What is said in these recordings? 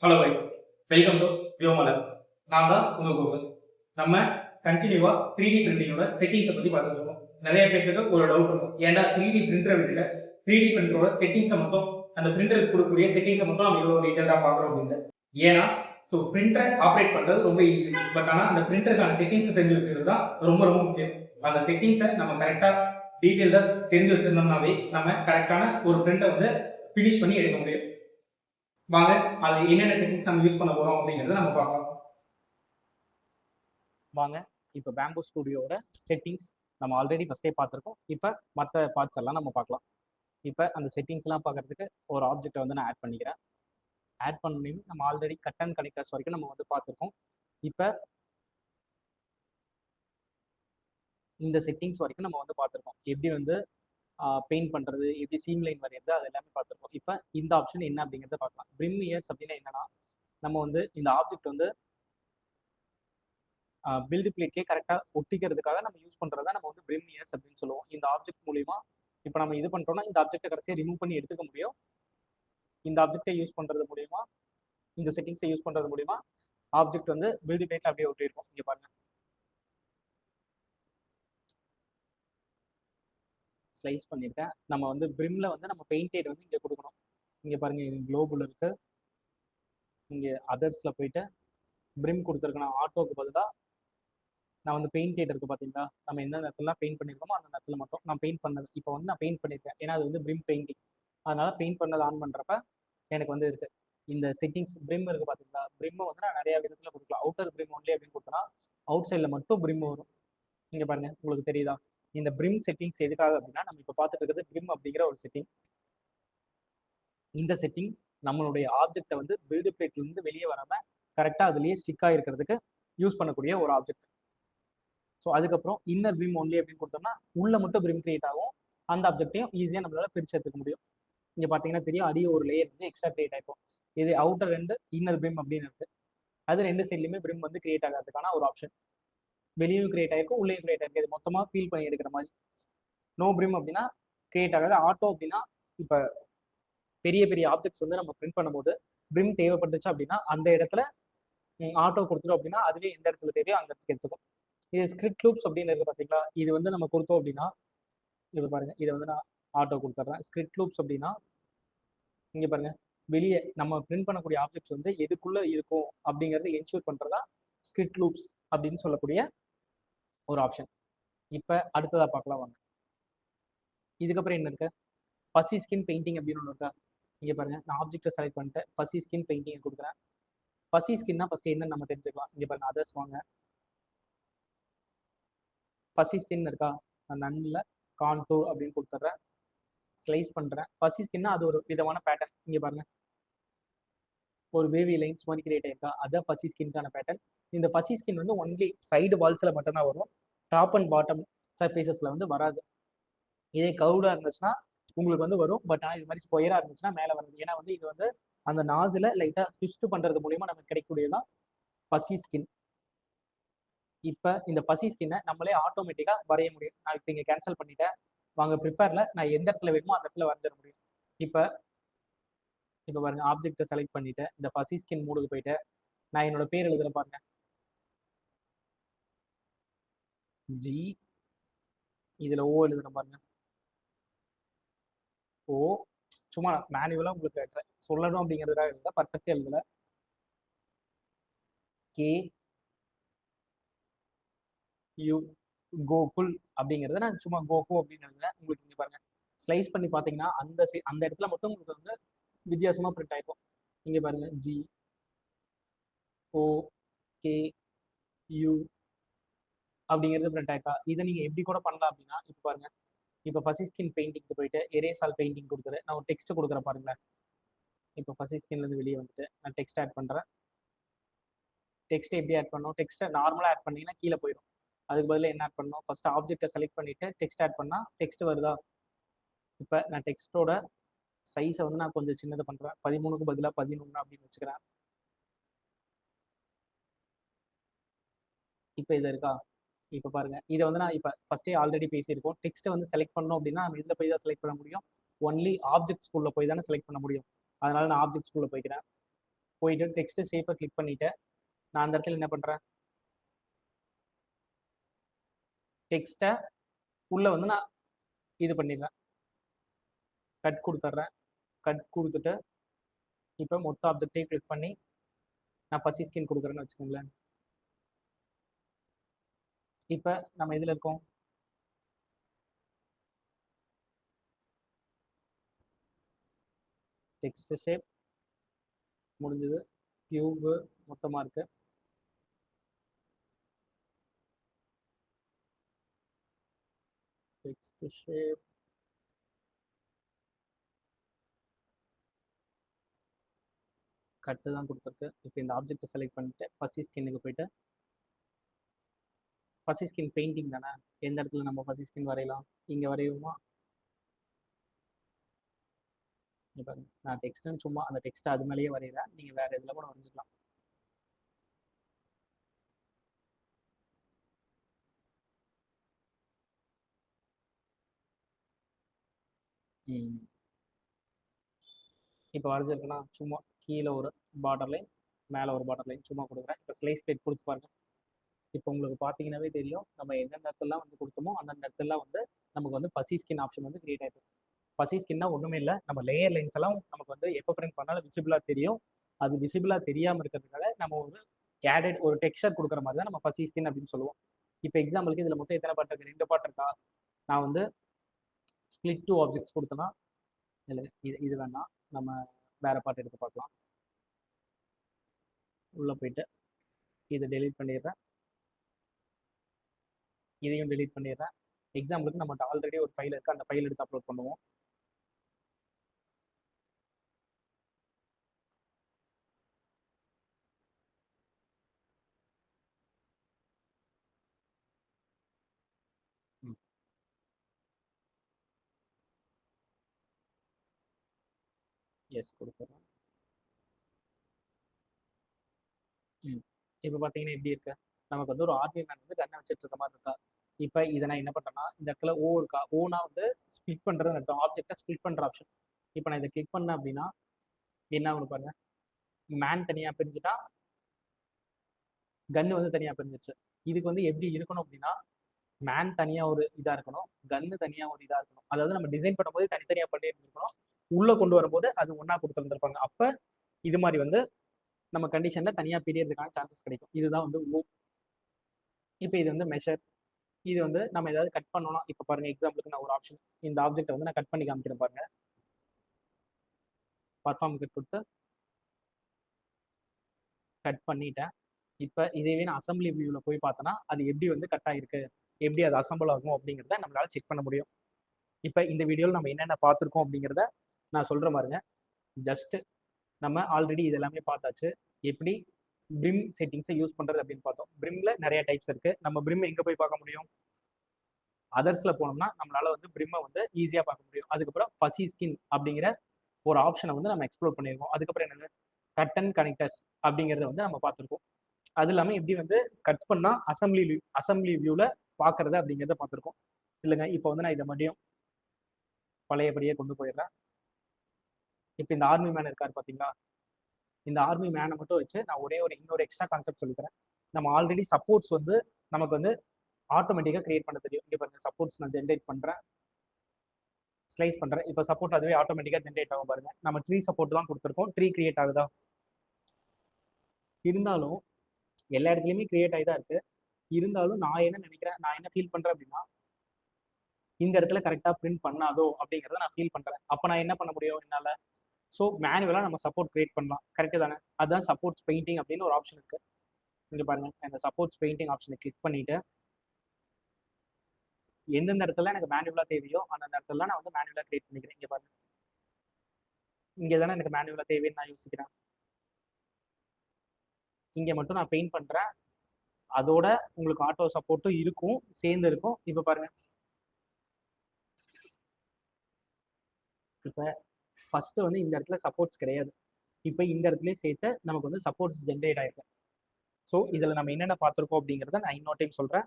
Hello guys, welcome to வியோமலர்ஸ். நான் தான் உங்க கோகுல். நம்ம கண்டினியூவா 3D பிரிண்டிங்கோட செட்டிங்ஸை பத்தி பார்த்துட்டு இருக்கோம். நிறைய பேருக்கு ஒரு டவுட் இருக்கும், ஏன்டா 3D பிரிண்டரை விட்டுட்டு 3D பிரிண்டரோட செட்டிங்ஸை மட்டும் அந்த பிரிண்டருக்கு கொடுக்கக்கூடிய செட்டிங்ஸை மட்டும் நம்ம இவ்வளோ டீட்டெயிலாக பார்க்குறோம் அப்படின்னு. ஏன்னா பிரிண்டரை ஆப்ரேட் பண்றது ரொம்ப ஈஸி, பட் ஆனால் அந்த பிரிண்டருக்கான செட்டிங்ஸ் தெரிஞ்சு வச்சுக்கிறது தான் ரொம்ப ரொம்ப முக்கியம். அந்த செட்டிங்ஸை நம்ம கரெக்டாக டீட்டெயிலாக தெரிஞ்சு வச்சிருந்தோம்னாவே நம்ம கரெக்டான ஒரு பிரிண்டை வந்து ஃபினிஷ் பண்ணி எடுக்க முடியும். வாங்க அது என்னென்ன டெக்னிக்ஸ் நம்ம யூஸ் பண்ண போறோம் அப்படிங்கறத நம்ம பார்க்கலாம். வாங்க இப்போ பேம்போ ஸ்டுடியோட செட்டிங்ஸ் நம்ம ஆல்ரெடி ஃபர்ஸ்டே பார்த்துருக்கோம். இப்போ மற்ற பார்ட்ஸ் எல்லாம் நம்ம பார்க்கலாம். இப்போ அந்த செட்டிங்ஸ் எல்லாம் பார்க்கறதுக்கு ஒரு ஆப்ஜெக்டை வந்து நான் ஆட் பண்ணிக்கிறேன். ஆட் பண்ணி நம்ம ஆல்ரெடி கட் அண்ட் கனெக்டர்ஸ் வரைக்கும் நம்ம வந்து பார்த்துருக்கோம். இப்போ இந்த செட்டிங்ஸ் வரைக்கும் நம்ம வந்து பார்த்துருக்கோம். எப்படி வந்து பெயிண்ட் பண்ணுறது, எப்படி சீம் லைன் வரையிறது, அது எல்லாமே பார்த்துருக்கோம். இப்போ இந்த ஆப்ஷன் என்ன அப்படிங்கிறத பார்க்கலாம். பிரிம் இயர்ஸ் அப்படின்னா என்னன்னா, நம்ம வந்து இந்த ஆப்ஜெக்ட் வந்து பில்டு பிளேட்லேயே கரெக்டாக ஒட்டிக்கிறதுக்காக நம்ம யூஸ் பண்ணுறதா நம்ம வந்து பிரிம் இயர்ஸ் அப்படின்னு சொல்லுவோம். இந்த ஆப்ஜெக்ட் மூலிமா இப்போ நம்ம இது பண்ணிட்டோம்னா இந்த ஆப்ஜெக்டை கடைசியாக ரிமூவ் பண்ணி எடுத்துக்க முடியும். இந்த ஆப்ஜெக்டை யூஸ் பண்ணுறது மூலிமா, இந்த செட்டிங்ஸை யூஸ் பண்ணுறது மூலிமா ஆப்ஜெக்ட் வந்து பில்டு பிளேட்ல அப்படியே ஒட்டியிருக்கும். இங்கே பாருங்க, ஸ்லைஸ் பண்ணியிருக்கேன். நம்ம வந்து பிரிம்ல வந்து நம்ம பெயிண்டேட் வந்து இங்கே கொடுக்கணும். இங்கே பாருங்க, குளோபுல் இருக்கு. இங்கே அதர்ஸ்ல போயிட்டு பிரிம் கொடுத்துருக்கேன். நான் ஆட்டோக்கு பதிலாக நான் வந்து பெயிண்டேட் இருக்கு பார்த்தீங்களா, நம்ம எந்த இடத்துல பெயிண்ட் பண்ணியிருக்கோமோ அந்த இடத்துல மட்டும் நான் பெயிண்ட் பண்ணது. இப்போ வந்து நான் பெயிண்ட் பண்ணியிருக்கேன், ஏன்னா அது வந்து பிரிம் பெயிண்டிங். அதனால பெயிண்ட் பண்ணது ஆன் பண்ணுறப்ப எனக்கு வந்து இருக்கு இந்த செட்டிங்ஸ். பிரிம் இருக்கு பார்த்தீங்களா, பிரிம்மை வந்து நான் நிறைய விதத்தில் கொடுக்கலாம். அவுட்டர் பிரிம் ஒன்லி அப்படின்னு கொடுத்தனா அவுட் சைடில் மட்டும் பிரிம் வரும். இங்கே பாருங்க, உங்களுக்கு தெரியுதா? இந்த பிரிம் செட்டிங்ஸ் எதுக்காக அப்படின்னா, நம்ம இப்போ பார்த்துட்டு இருக்கிறது பிரிம் அப்படிங்கிற ஒரு செட்டிங். இந்த செட்டிங் நம்மளுடைய ஆப்ஜெக்டை வந்து பில்டு பிளேட்ல இருந்து வெளியே வராம கரெக்டாக அதுலேயே ஸ்டிக் ஆகிருக்கிறதுக்கு யூஸ் பண்ணக்கூடிய ஒரு ஆப்ஜெக்ட். ஸோ அதுக்கப்புறம் இன்னர் பிரிம் ஒன்லி அப்படின்னு கொடுத்தோம்னா உள்ள மட்டும் பிரிம் கிரியேட் ஆகும். அந்த ஆப்ஜெக்டையும் ஈஸியாக நம்மளால பிரிச்சு எடுத்துக்க முடியும். இங்கே பார்த்தீங்கன்னா தெரியும், அடியே ஒரு லேயர் வந்து எக்ஸ்ட்ரா கிரியேட் ஆகிருக்கும். இது அவுட்டர் ரெண்டு இன்னர் பிரிம் அப்படின்னு இருக்கு. அது ரெண்டு சைட்லையுமே பிரிம் வந்து கிரியேட் ஆகிறதுக்கான ஒரு ஆப்ஷன். வெளியும் கிரியேட் ஆயிருக்கும், உள்ளேயும் கிரியேட் ஆயிருக்கு. இது மொத்தமாக ஃபீல் பண்ணி எடுக்கிற மாதிரி. நோ பிரிம் அப்படின்னா கிரியேட் ஆகாது. ஆட்டோ அப்படின்னா இப்போ பெரிய பெரிய ஆப்ஜெக்ட்ஸ் வந்து நம்ம பிரிண்ட் பண்ணும்போது பிரிம் தேவைப்பட்டுச்சு அப்படின்னா அந்த இடத்துல ஆட்டோ கொடுத்துட்டோம் அப்படின்னா அதுவே எந்த இடத்துல தேவையோ அந்த இடத்துக்கு எடுத்துக்கும். இது ஸ்கிரிப்ட் லூப்ஸ் அப்படின்னு இருக்கு பார்த்தீங்களா, இது வந்து நம்ம கொடுத்தோம் அப்படின்னா இது பாருங்க, இதை வந்து நான் ஆட்டோ கொடுத்துட்றேன். ஸ்கிரிப்ட் லூப்ஸ் அப்படின்னா இங்க பாருங்க, வெளியே நம்ம பிரிண்ட் பண்ணக்கூடிய ஆப்ஜெக்ட்ஸ் வந்து எதுக்குள்ள இருக்கும் அப்படிங்கறத என்ஷூர் பண்றதா ஸ்கிரிப்ட் லூப்ஸ் அப்படின்னு சொல்லக்கூடிய ஒரு ஆப்ஷன். இப்ப அடுத்ததா பார்க்கலாம் வாங்க. இதுக்கப்புறம் என்ன இருக்கு, பசி ஸ்கின் பெயிண்டிங் அப்படின்னு ஒன்று இருக்கா. இங்க பாருங்க, நான் ஆப்ஜெக்டை செலக்ட் பண்ணிட்டு பசி ஸ்கின் பெயிண்டிங் கொடுக்குறேன். பசி ஸ்கின்னா ஃபர்ஸ்ட் என்னன்னு நம்ம தெரிஞ்சுக்கலாம். இங்க பாருங்க, அதர்ஸ் வாங்க, பசி ஸ்கின் இருக்கா, நான் நன்ல கான்டூர் அப்படின்னு கொடுத்துட்றேன். ஸ்லைஸ் பண்றேன். பசி ஸ்கின்னா அது ஒரு விதமான பேட்டர்ன். இங்க பாருங்க, ஒரு வேவி லைன்ஸ் மாதிரி கிரியேட் ஆயிருக்கா, அதான் பசி ஸ்கின்கான பேட்டர்ன். இந்த பசி ஸ்கின் வந்து ஒன்லி சைடு வால்ஸ்ல மட்டும் தான் வரும், டாப் அண்ட் பாட்டம் சர்ஃபேசஸ்ல வந்து வராது. இதே கவுடா இருந்துச்சுன்னா உங்களுக்கு வந்து வரும், பட் ஆனால் இது மாதிரி ஸ்கொயரா இருந்துச்சுன்னா மேலே வருது. ஏன்னா வந்து இது வந்து அந்த நாசில லைட்டா ட்விஸ்ட் பண்றது மூலியமா நமக்கு கிடைக்கக்கூடியதான் பசி ஸ்கின். இப்ப இந்த பசி ஸ்கின்னை நம்மளே ஆட்டோமேட்டிக்கா வரைய முடியும். நான் இப்ப இங்க கேன்சல் பண்ணிட்டேன். வாங்க ப்ரிப்பேர்ல நான் எந்த இடத்துல வேணுமோ அந்த இடத்துல வரைஞ்சிட முடியும். இப்ப பாருங்க, ஆப்ஜெக்டை செலக்ட் பண்ணிட்டு இந்த பசி ஸ்கின் மூடுக்கு போயிட்டு நான் என்னோட பேர் எழுதுற பாருங்க, ஜி, இதுல ஓ எழுதுற பாருங்க, ஓ. சும்மா மேனுவலா உங்களுக்கு சொல்லணும் அப்படிங்கிறதுக்காக எழுத பர்ஃபெக்டா எழுதல. கே யூ, கோகுல் அப்படிங்கிறத நான் சும்மா கோகு அப்படின்னு எழுதுறேன். உங்களுக்கு இங்க பாருங்க, ஸ்லைஸ் பண்ணி பாத்தீங்கன்னா அந்த இடத்துல மட்டும் உங்களுக்கு வந்து வித்தியாசமா பிரிண்ட் ஆயிருக்கும். இங்க பாருங்க, ஜி ஓ கே யூ அப்படிங்கிறது பிரிண்ட் ஆயிருக்கா. இதை நீங்க எப்படி கூட பண்ணலாம் அப்படின்னா, இப்ப பாருங்க, இப்ப ஃபசி ஸ்கின் பெயிண்டிங்க்கு போயிட்டு எரேசால் பெயிண்டிங் கொடுத்துரு, நான் ஒரு டெக்ஸ்ட் கொடுக்குறேன் பாருங்களேன். இப்போ ஃபசி ஸ்கின்ல இருந்து வெளியே வந்துட்டு நான் டெக்ஸ்ட் ஆட் பண்றேன். டெக்ஸ்ட் எப்படி ஆட் பண்ணணும், டெக்ஸ்ட்டை நார்மலா ஆட் பண்ணீங்கன்னா கீழே போயிடும். அதுக்கு பதிலாக என்ன ஆட் பண்ணணும், ஃபர்ஸ்ட் ஆப்ஜெக்டை செலக்ட் பண்ணிட்டு டெக்ஸ்ட் ஆட் பண்ணா டெக்ஸ்ட் வருதா. இப்போ நான் டெக்ஸ்டோட சைஸை வந்து நான் கொஞ்சம் சின்னது பண்றேன், 13க்கு பதிலாக 11 அப்படின்னு வச்சுக்கிறேன். இப்போ இது இருக்கா. இப்போ பாருங்க, இதை வந்து நான் இப்போ ஃபர்ஸ்டே ஆல்ரெடி பேசியிருக்கோம். டெக்ஸ்ட்டை வந்து செலக்ட் பண்ணோம் அப்படின்னா நம்ம இதில் போய் தான் செலக்ட் பண்ண முடியும், ஒன்லி ஆப்ஜெக்ட் ஸ்கூல்ல போய் தானே செலக்ட் பண்ண முடியும். அதனால நான் ஆப்ஜெக்ட் ஸ்கூல்ல போய்க்கிறேன். போயிட்டு டெக்ஸ்ட் ஷேப்பை கிளிக் பண்ணிட்டு நான் அந்த இடத்துல என்ன பண்றேன், டெக்ஸ்ட்டை உள்ள வந்து நான் இது பண்ணிடுறேன், கட் கொடுத்துட்றேன். கட் கொடுத்துட்டு இப்போ மொத்த ஆப்ஜெக்டையும் கிளிக் பண்ணி நான் ஃபஸி ஸ்கின் கொடுக்குறேன்னு வச்சுக்கோங்களேன். இப்போ நம்ம இதில் இருக்கோம், டெக்ஸ்ட் ஷேப் முடிஞ்சது, கியூப் மொத்தமாக இருக்கு. டெக்ஸ்ட் ஷேப் கட்டு தான் கொடுத்துருக்கு. இப்போ இந்த ஆப்ஜெக்டை செலக்ட் பண்ணிட்டு ஃபஸி ஸ்கின்னுக்கு போயிட்டு, ஃபஸி ஸ்கின் பெயிண்டிங் தானே, எந்த இடத்துல நம்ம ஃபஸி ஸ்கின் வரையலாம், இங்கே வரையுமா. இப்போ நான் டெக்ஸ்ட்னு சும்மா அந்த டெக்ஸ்ட்டை அது மேலேயே வரைகிறேன், நீங்கள் வேறு இதில் கூட வரைஞ்சிக்கலாம். இப்போ வரைஞ்சிருக்குன்னா சும்மா கீழே ஒரு பார்டர் லைன், மேலே ஒரு பார்டர் லைன் சும்மா கொடுக்குறேன். இப்போ ஸ்லைஸ் பிளேட் கொடுத்து பாருங்க. இப்போ உங்களுக்கு பார்த்தீங்கன்னாவே தெரியும், நம்ம எந்தெந்த இடத்துலலாம் வந்து கொடுத்தோமோ அந்தந்த இடத்துலலாம் வந்து நமக்கு வந்து ஃபஸி ஸ்கின் ஆப்ஷன் வந்து கிரியேட் ஆயிடும். ஃபஸி ஸ்கின்னா ஒன்றுமே இல்லை, நம்ம லேயர் லைன்ஸ் எல்லாம் நமக்கு வந்து எப்போ பிரிண்ட் பண்ணாலும் விசிபிளாக தெரியும். அது விசிபிளாக தெரியாமல் இருக்கிறதுனால நம்ம ஒரு ஆடட் ஒரு டெக்ஸ்சர் கொடுக்குற மாதிரி தான் நம்ம ஃபஸி ஸ்கின் அப்படின்னு சொல்லுவோம். இப்போ எக்ஸாம்பிளுக்கு இதில் மொத்தம் எத்தனை பாட்டு இருக்கு, 2 பாட்டு இருக்கா. நான் வந்து ஸ்பிளிட் 2 ஆப்ஜெக்ட்ஸ் கொடுத்தேன்னா இல்லை, இது வேணாம், நம்ம வேற பாட்டு எடுத்து பார்க்கலாம். உள்ள போயிட்டு இதை டெலீட் பண்ணிடுறேன், இதையும் டெலீட் பண்ணிடுறேன். எக்ஸாம்பிளுக்கு நம்மகிட்ட ஆல்ரெடி ஒரு ஃபைல் இருக்கு, அந்த ஃபைல் எடுத்து அப்லோட் பண்ணுவோம். எஸ் கொடுத்துறேன். இப்போ பார்த்தீங்கன்னா எப்படி இருக்கு, நமக்கு வந்து ஒரு ஆர்மி மேன் வந்து கண்ணை வச்சுட்டு இருக்க மாதிரி இருக்கா. இப்போ இதை நான் என்ன பண்ணுறேன்னா, இந்த இடத்துல ஓ இருக்கா, ஓனா வந்து ஸ்பிளிட் பண்ணுறது அர்த்தம், ஆப்ஜெக்டை ஸ்பிளிட் பண்ணுற ஆப்ஷன். இப்போ நான் இதை கிளிக் பண்ணேன் அப்படின்னா என்ன ஆகும் பாருங்க, மேன் தனியாக பிரிஞ்சுட்டா, கன்னு வந்து தனியாக பிரிஞ்சிச்சு. இதுக்கு வந்து எப்படி இருக்கணும் அப்படின்னா, மேன் தனியாக ஒரு இதாக இருக்கணும், கன்னு தனியாக ஒரு இதாக இருக்கணும். அதாவது நம்ம டிசைன் பண்ணும்போது தனித்தனியாக பண்ணி இருந்திருக்கணும், உள்ளே கொண்டு வரும்போது அது ஒன்றா கொடுத்துருந்துருப்பாங்க. அப்போ இது மாதிரி வந்து நம்ம கண்டிஷனில் தனியாக பிரியறதுக்கான சான்சஸ் கிடைக்கும். இதுதான் வந்து ஓ. இப்போ இது வந்து மெஷர், இது வந்து நம்ம ஏதாவது கட் பண்ணோம்னா, இப்போ பாருங்க எக்ஸாம்பிளுக்கு நான் ஒரு ஆப்ஷன், இந்த ஆப்ஜெக்ட்டை வந்து நான் கட் பண்ணி காமிக்கிறேன் பாருங்க. பர்ஃபார்ம் கட் கொடுத்து கட் பண்ணிட்டேன். இப்போ இதேவே நான் அசம்பிளி வியூவில் போய் பார்த்தேன்னா அது எப்படி வந்து கட் ஆகிருக்கு, எப்படி அது அசம்பிள் ஆகும் அப்படிங்கிறத நம்மளால செக் பண்ண முடியும். இப்போ இந்த வீடியோவில் நம்ம என்னென்ன பார்த்துருக்கோம் அப்படிங்கிறத நான் சொல்கிற பாருங்க. ஜஸ்ட் நம்ம ஆல்ரெடி இது எல்லாமே பார்த்தாச்சு. எப்படி பிரிம் செட்டிங்ஸை யூஸ் பண்ணுறது அப்படின்னு பார்த்தோம். பிரிம்ல நிறைய டைப்ஸ் இருக்குது. நம்ம பிரிம் எங்கே போய் பார்க்க முடியும், அதர்ஸில் போனோம்னா நம்மளால வந்து பிரிம்மை வந்து ஈஸியாக பார்க்க முடியும். அதுக்கப்புறம் ஃபஸி ஸ்கின் அப்படிங்கிற ஒரு ஆப்ஷனை வந்து நம்ம எக்ஸ்ப்ளோர் பண்ணியிருக்கோம். அதுக்கப்புறம் என்னது கட் அண்ட் கனெக்டர்ஸ் அப்படிங்கிறத வந்து நம்ம பார்த்துருக்கோம். அது இல்லாமல் எப்படி வந்து கட் பண்ணால் அசம்பிளி வியூவில் பார்க்கறது அப்படிங்கிறத பார்த்துருக்கோம். இல்லைங்க, இப்போ வந்து நான் இதை மறுபடியும் பழையபடியே கொண்டு போயிடுறேன். இப்போ இந்த ஆர்மி மேன் இருக்கார் பார்த்தீங்களா, இந்த ஆர்மி மேனை மட்டும் வச்சு நான் இன்னொரு எக்ஸ்ட்ரா கான்செப்ட் சொல்லிக்கிறேன். நம்ம ஆல்ரெடி சப்போர்ட்ஸ் வந்து நமக்கு வந்து ஆட்டோமேட்டிக்காக கிரியேட் பண்ண தெரியும். இங்கே பாருங்க, சப்போர்ட்ஸ் நான் ஜென்ரேட் பண்ணுறேன், ஸ்லைஸ் பண்ணுறேன். இப்போ சப்போர்ட் அதுவே ஆட்டோமேட்டிக்காக ஜென்ரேட் ஆகும் பாருங்க. நம்ம ட்ரீ சப்போர்ட் தான் கொடுத்துருக்கோம், ட்ரீ கிரியேட் ஆகுதா. இருந்தாலும் எல்லா இடத்துலையுமே கிரியேட் ஆகி தான் இருக்கு. இருந்தாலும் நான் என்ன நினைக்கிறேன், நான் என்ன ஃபீல் பண்ணுறேன் அப்படின்னா, இந்த இடத்துல கரெக்டாக பிரிண்ட் பண்ணாதோ அப்படிங்கிறத நான் ஃபீல் பண்ணுறேன். அப்போ நான் என்ன பண்ண முடியும் என்னால், ஸோ மேனுவலாக நம்ம சப்போர்ட் கிரியேட் பண்ணலாம். கரெக்டு தானே. அதுதான் சப்போர்ட்ஸ் பெயிண்டிங் அப்படின்னு ஒரு ஆப்ஷன் இருக்குது. இங்கே பாருங்க, இந்த சப்போர்ட்ஸ் பெயிண்டிங் ஆப்ஷனை கிளிக் பண்ணிட்டு எந்தெந்த இடத்துல எனக்கு மேனுவலாக தேவையோ அந்தந்த இடத்துல நான் வந்து மேனுவலாக கிரியேட் பண்ணிக்கிறேன். இங்கே பாருங்க, இங்கே தானே எனக்கு மேனுவலாக தேவைன்னு நான் யோசிக்கிறேன். இங்கே மட்டும் நான் பெயிண்ட் பண்ணுறேன், அதோட உங்களுக்கு ஆட்டோ சப்போர்ட்டும் இருக்கும், சேர்ந்து இருக்கும். இப்போ பாருங்க, இப்போ ஃபர்ஸ்ட் வந்து இந்த இடத்துல சப்போர்ட்ஸ் கிடையாது, இப்போ இந்த இடத்துல சேர்த்து நமக்கு வந்து சப்போர்ட்ஸ் ஜென்ரேட் ஆயிருக்கு. ஸோ இதில் நம்ம என்னென்ன பார்த்துருக்கோம் அப்படிங்கிறத நான் இன்னொரு டைம் சொல்கிறேன்.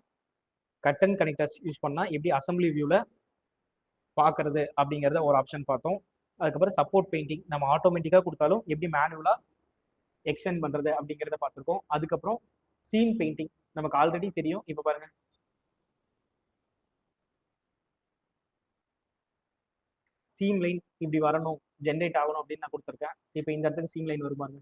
கட் அண்ட் கனெக்டர்ஸ் யூஸ் பண்ணால் எப்படி அசம்பிளி வியூவில் பார்க்கறது அப்படிங்கிறத ஒரு ஆப்ஷன் பார்த்தோம். அதுக்கப்புறம் சப்போர்ட் பெயிண்டிங் நம்ம ஆட்டோமேட்டிக்காக கொடுத்தாலும் எப்படி மேனுவலாக எக்ஸ்டெண்ட் பண்றது அப்படிங்கிறத பார்த்துருக்கோம். அதுக்கப்புறம் சீன் பெயிண்டிங் நமக்கு ஆல்ரெடி தெரியும். இப்போ பாருங்க, சீம் லைன் இப்படி வரணும், ஜென்ரேட் ஆகணும் அப்படின்னு நான் கொடுத்துருக்கேன். இப்போ இந்த இடத்துக்கு சீம் லைன் வரும் பாருங்க,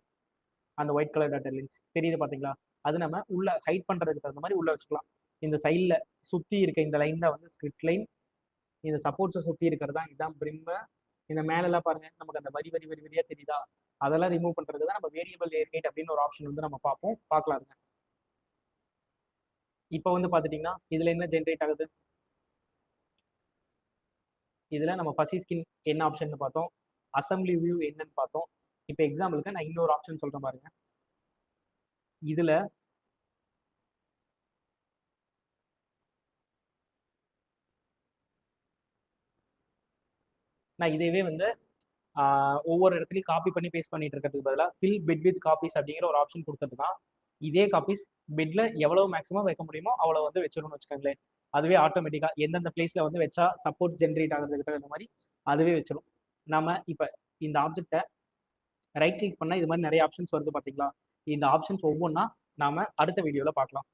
அந்த ஒயிட் கலர் டாட்டர் லைன்ஸ் தெரியுது பாத்தீங்களா? அது நம்ம உள்ள ஹைட் பண்றதுக்கு தகுந்த மாதிரி உள்ள வச்சுக்கலாம். இந்த சைட்ல சுத்தி இருக்க இந்த லைன் தான் வந்து ஸ்கிரிப்ட் லைன். இந்த சப்போர்ட்ஸை சுத்தி இருக்கிறது தான் இதுதான் பிரிம். இந்த மேல எல்லாம் பாருங்க நமக்கு அந்த வரி வரி வரி வரியா தெரியுதா? அதெல்லாம் ரிமூவ் பண்றது தான் நம்ம வேரியபிள் லேயர் ஹைட் அப்படின்னு ஒரு ஆப்ஷன் வந்து நம்ம பார்க்கலாம். இப்போ வந்து பாத்துட்டீங்கன்னா இதுல என்ன ஜென்ரேட் ஆகுது? இதுல நம்ம ஃபசி ஸ்கின் என்ன ஆப்ஷன் பார்த்தோம், அசம்பிளி வியூ என்னன்னு பார்த்தோம். இப்போ எக்ஸாம்பிளுக்கு நான் இன்னொரு ஆப்ஷன் சொல்றேன் பாருங்க. இதுல நான் இதேவே வந்து ஒவ்வொரு இடத்துலையும் காப்பி பண்ணி பேஸ்ட் பண்ணிட்டு இருக்கிறதுக்கு பதிலாக ஃபில் பிட் வித் காப்பீஸ் அப்படிங்கிற ஒரு ஆப்ஷன் கொடுத்துட்டுனா இதே காப்பீஸ் பிட்ல எவ்வளவு மேக்ஸிமம் வைக்க முடியுமோ அவ்வளவு வந்து வச்சிடணும்னு வச்சுக்கோங்களேன். அதுவே ஆட்டோமேட்டிக்கா எந்தெந்த பிளேஸ்ல வந்து வச்சா சப்போர்ட் ஜென்ரேட் ஆகுறதுக்கு தகுந்த மாதிரி அதுவே வச்சிடும். நாம இப்ப இந்த ஆப்ஜெக்டை ரைட் கிளிக் பண்ணா இது மாதிரி நிறைய ஆப்ஷன்ஸ் வருது பாத்தீங்களா? இந்த ஆப்ஷன்ஸ் ஒவ்வொன்றா நாம அடுத்த வீடியோல பார்க்கலாம்.